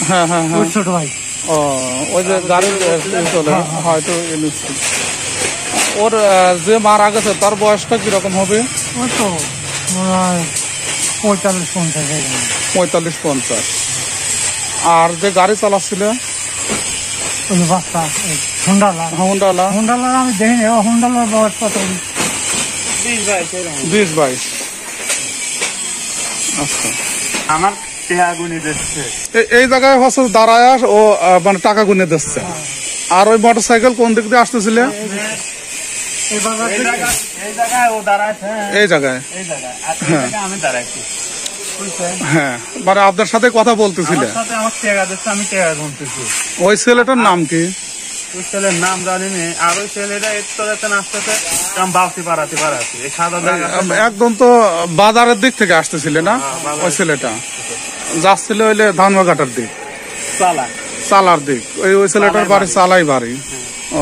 হ্যাঁ হ্যাঁ হ্যাঁ, ছোট ভাই। ও ওই যে গাড়ি চলে হয়তো ওর যে মারা গেছে তার বয়সটা কিরকম হবে? ওই তো মনে হয় 45-50। 45-50। আর যে গাড়ি চালাচ্ছিল ওই বাচ্চা হুন্ডালা আমি দেখিনি। হুন্ডালার বয়স কত? 20-22। আচ্ছা, আমার টাকা গুনে দিচ্ছে এই জায়গায় হচ্ছে দাঁড়ায় ও মানে টাকা গুনে দিচ্ছে। আর ওই মোটরসাইকেল কোন দিক দিয়ে আসতেছিল? এই জায়গায় আমি দাঁড়াইছি। হ্যাঁ, মানে আপনার সাথে কথা বলতেছিলেন। আমার টাকা দিচ্ছে, আমি টাকা গুনতেছি। ওই ছেলেটার নাম কি? ওই ছেলের নাম জানি না। আর ওই ছেলেটা একটু আসতেছে বাউতি পাড়াতে এই সাদা একদম তো বাজারের দিক থেকে আসতেছিল না ওই ছেলেটা? যাচ্ছিল হইলে ধানবাঘাটার দিক, চালার দিক। ওই ছেলেটার বাড়ি চালাই বাড়ি। ও,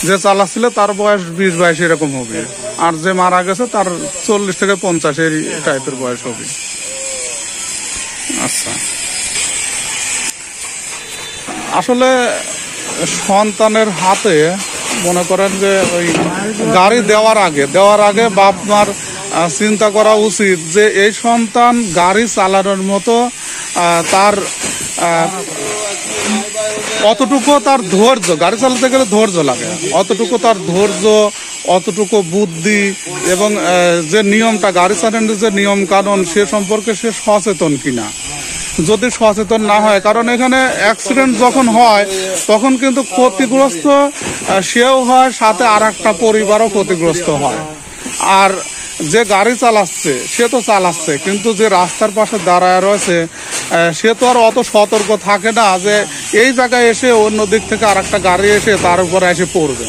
যে চালাচ্ছিল তার বয়স 20-22 এরকম হবে। আর যে মারা গেছে তার 40-50 এই টাইপের বয়স হবে। আচ্ছা, আসলে সন্তানের হাতে মনে করেন যে ওই গাড়ি দেওয়ার আগে বাপ মার চিন্তা করা উচিত যে এই সন্তান গাড়ি চালানোর মতো তার অতটুকু তার ধৈর্য, গাড়ি চালাতে গেলে ধৈর্য লাগে, অতটুকু তার ধৈর্য, অতটুকু বুদ্ধি এবং যে নিয়মটা গাড়ি চালানোর যে নিয়ম কানুন সে সম্পর্কে সে সচেতন কিনা। যদি সচেতন না হয়, কারণ এখানে অ্যাক্সিডেন্ট যখন হয় তখন কিন্তু ক্ষতিগ্রস্ত সেও হয়, সাথে আর একটা পরিবারও ক্ষতিগ্রস্ত হয়। আর যে গাড়ি চালাচ্ছে সে তো চালাচ্ছে, কিন্তু যে রাস্তার পাশে দাঁড়ায় রয়েছে সে তো আর অত সতর্ক থাকে না যে এই জায়গায় এসে অন্য দিক থেকে আর একটা গাড়ি এসে তার উপরে এসে পড়বে।